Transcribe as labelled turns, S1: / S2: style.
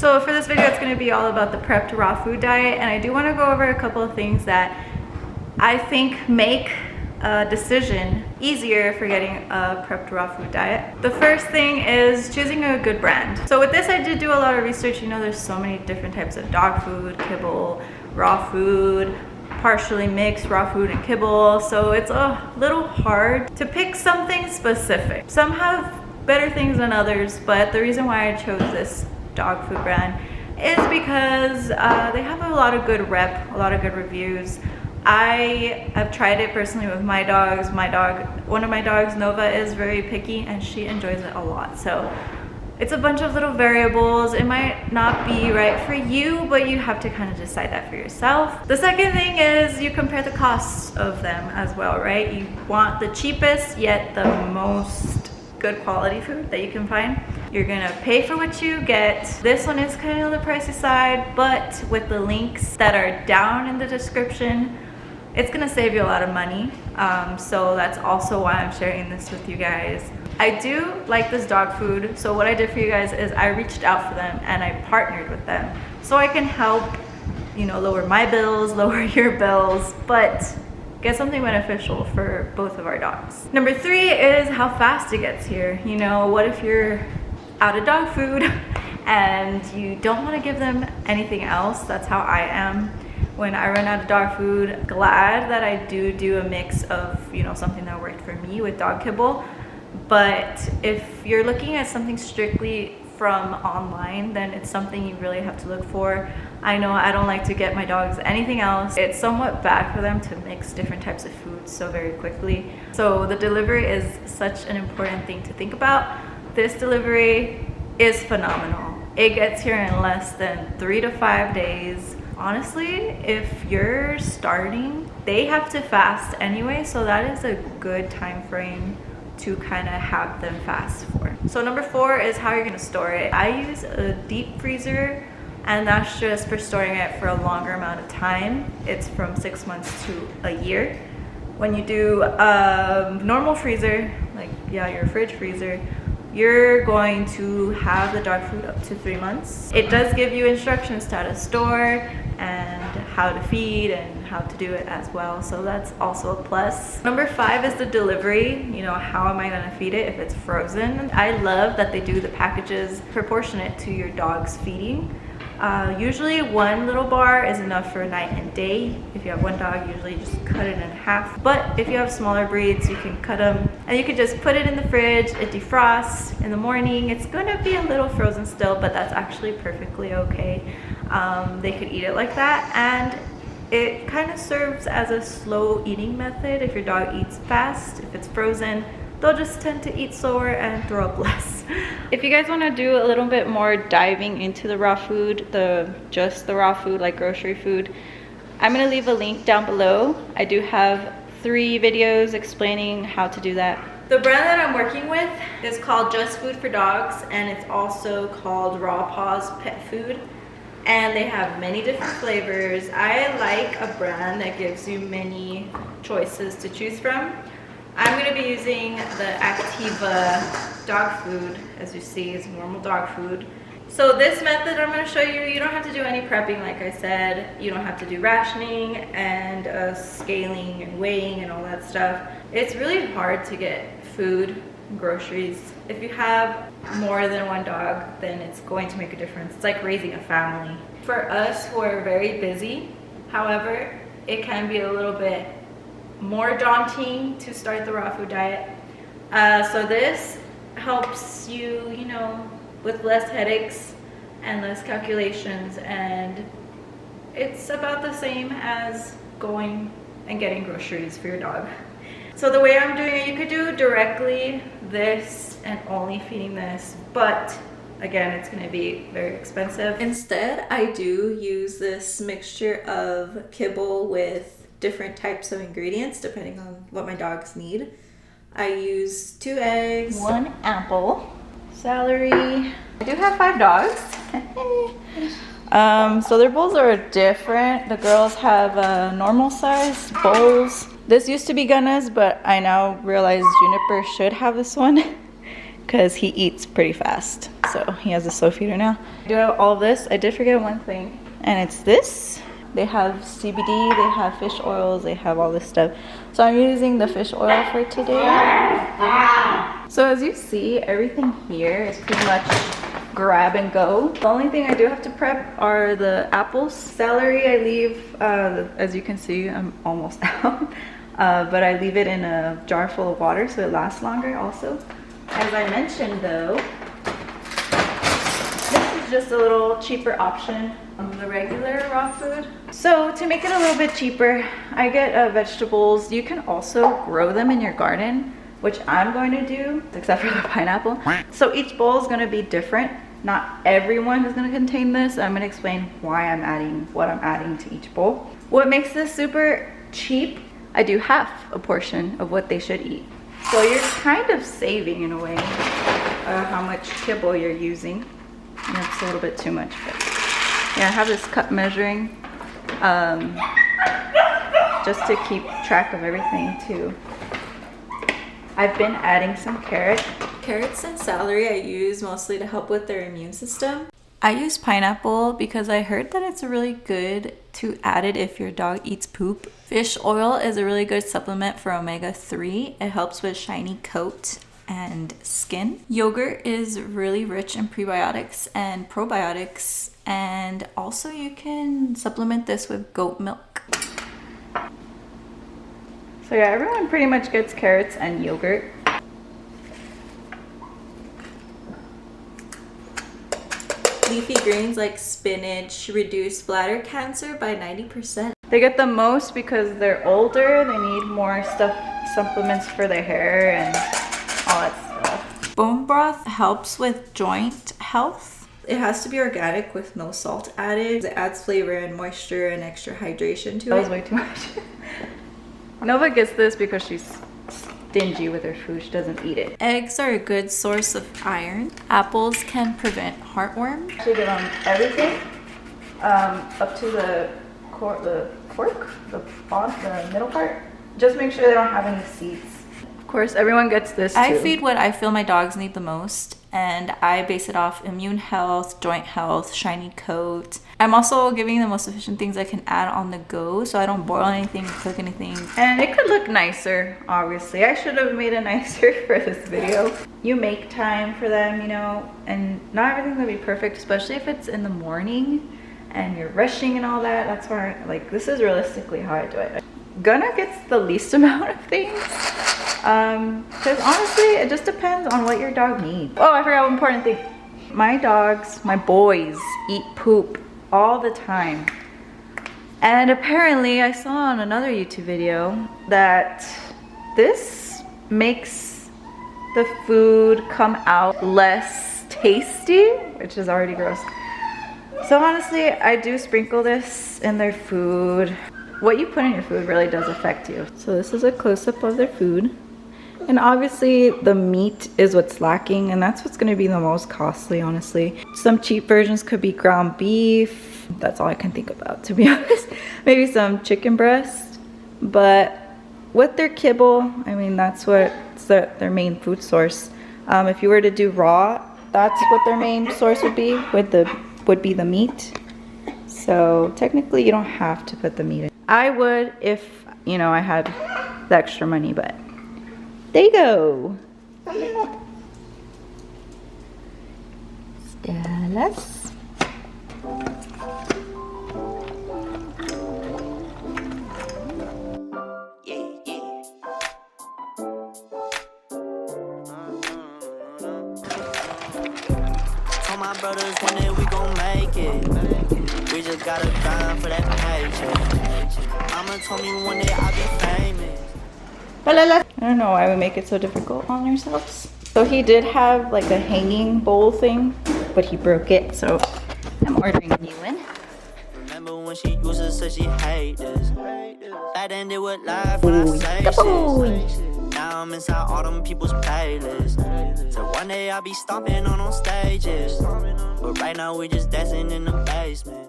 S1: So for this video, it's going to be all about the prepped raw food diet, and I do want to go over a couple of things that I think make a decision easier for getting a prepped raw food diet. The first thing is choosing a good brand. So with this, I did do a lot of research. You know, there's so many different types of dog food, kibble, raw food, partially mixed raw food and kibble. So it's a little hard to pick something specific. Some have better things than others, but the reason why I chose this dog food brand is because they have a lot of good a lot of good reviews. I have tried it personally with my dogs. One of my dogs, Nova, is very picky and she enjoys it a lot. So it's a bunch of little variables. It might not be right for you, but you have to kind of decide that for yourself. The second thing is you compare the costs of them as well, right? You want the cheapest yet the most good quality food that you can find. You're gonna pay for what you get. This one is kind of on the pricey side, but with the links that are down in the description, it's gonna save you a lot of money. So that's also why I'm sharing this with you guys. I do like this dog food, so what I did for you guys is I reached out for them and I partnered with them so I can help, you know, lower my bills, lower your bills, but get something beneficial for both of our dogs. Number 3 is how fast it gets here. You know, what if you're out of dog food and you don't want to give them anything else? That's how I am when I run out of dog food. Glad that I do a mix of, you know, something that worked for me with dog kibble. But if you're looking at something strictly from online, then it's something you really have to look for. I know I don't like to get my dogs anything else. It's somewhat bad for them to mix different types of foods so very quickly. So the delivery is such an important thing to think about. This delivery is phenomenal. It gets here in less than 3 to 5 days. Honestly, if you're starting, they have to fast anyway, so that is a good time frame to kind of have them fast for. So number 4 is how you're gonna store it. I use a deep freezer, and that's just for storing it for a longer amount of time. It's from 6 months to a year. When you do a normal freezer, like your fridge freezer, you're going to have the dog food up to 3 months. It does give you instructions to how to store and how to feed and how to do it as well, so that's also a plus. Number 5 is the delivery. You know, how am I gonna feed it if it's frozen? I love that they do the packages proportionate to your dog's feeding. Usually 1 little bar is enough for night and day. If you have 1 dog, usually just cut it in half. But if you have smaller breeds, you can cut them and you can just put it in the fridge. It defrosts in the morning. It's gonna be a little frozen still, but that's actually perfectly okay. They could eat it like that, and it kind of serves as a slow eating method. If your dog eats fast, if it's frozen, they'll just tend to eat slower and throw up less. If you guys want to do a little bit more diving into the raw food, just the raw food, like grocery food, I'm going to leave a link down below. I do have 3 videos explaining how to do that. The brand that I'm working with is called JustFoodForDogs, and it's also called Raw Paws Pet Food. And they have many different flavors. I like a brand that gives you many choices to choose from. I'm going to be using the Activa dog food. As you see, is normal dog food. So this method I'm going to show you, you don't have to do any prepping, like I said. You don't have to do rationing and scaling and weighing and all that stuff. It's really hard to get food, groceries. If you have more than 1 dog, then it's going to make a difference. It's like raising a family. For us who are very busy, however, it can be a little bit more daunting to start the raw food diet. So this helps you, you know, with less headaches and less calculations, and it's about the same as going and getting groceries for your dog. So the way I'm doing it, you could do directly this and only feeding this, but again, it's going to be very expensive. Instead, I do use this mixture of kibble with different types of ingredients depending on what my dogs need. I use 2 eggs, 1 apple, celery. I do have 5 dogs. So their bowls are different. The girls have normal sized bowls. This used to be Gunna's, but I now realize Juniper should have this one because he eats pretty fast. so he has a slow feeder now. I do have all of this. I did forget one thing, and it's this. They have CBD, they have fish oils, they have all this stuff. So I'm using the fish oil for today. So as you see, everything here is pretty much grab and go. The only thing I do have to prep are the apples. Celery I leave, as you can see, I'm almost out. But I leave it in a jar full of water so it lasts longer also. As I mentioned though, this is just a little cheaper option on the regular raw food. So to make it a little bit cheaper, I get vegetables. You can also grow them in your garden, which I'm going to do, except for the pineapple. So each bowl is going to be different. Not everyone is going to contain this. I'm going to explain why I'm adding what I'm adding to each bowl. What makes this super cheap, I do half a portion of what they should eat. So you're kind of saving in a way how much kibble you're using. That's a little bit too much, but yeah, I have this cup measuring just to keep track of everything too. I've been adding some carrots. Carrots and celery I use mostly to help with their immune system. I use pineapple because I heard that it's really good to add it if your dog eats poop. Fish oil is a really good supplement for omega-3. It helps with shiny coat and skin. Yogurt is really rich in prebiotics and probiotics, and also you can supplement this with goat milk. So yeah, everyone pretty much gets carrots and yogurt. Leafy greens like spinach reduce bladder cancer by 90%. They get the most because they're older, they need more supplements for their hair and all that stuff. Bone broth helps with joint health. It has to be organic with no salt added. It adds flavor and moisture and extra hydration to it. That was way too much. Nova gets this because she's stingy with her food. She doesn't eat it. Eggs are a good source of iron. Apples can prevent heartworm. She did on everything up to the fork, the middle part. Just make sure they don't have any seeds. Of course, everyone gets this too. I feed what I feel my dogs need the most, and I base it off immune health, joint health, shiny coat. I'm also giving the most efficient things I can add on the go, so I don't boil anything, cook anything. And it could look nicer, obviously. I should have made it nicer for this video. You make time for them, you know, and not everything's gonna be perfect, especially if it's in the morning and you're rushing and all that. That's why, like, this is realistically how I do it. Gunna gets the least amount of things. Because honestly, it just depends on what your dog needs. Oh, I forgot one important thing. My dogs, my boys, eat poop all the time. And apparently I saw on another YouTube video that this makes the food come out less tasty, which is already gross. So honestly, I do sprinkle this in their food. What you put in your food really does affect you. So this is a close-up of their food. And obviously the meat is what's lacking, and that's what's gonna be the most costly, honestly. Some cheap versions could be ground beef. That's all I can think about, to be honest. Maybe some chicken breast. But with their kibble, I mean, that's what's their main food source. If you were to do raw, that's what their main source would be, would be the meat. So technically you don't have to put the meat in. I would if, you know, I had the extra money, but there you go. Dallas.
S2: Told my brothers one day we gon' make it. We just gotta grind for that paycheck. Mama told me one day I'll be famous.
S1: I don't know why we make it so difficult on ourselves. So he did have like a hanging bowl thing, but he broke it, so I'm ordering a new one.
S2: Remember when she used to say she hate this? That ended with life when I say shit. Now I'm inside all them people's playlists. So one day I'll be stomping on stages, but right now we just dancing in the basement.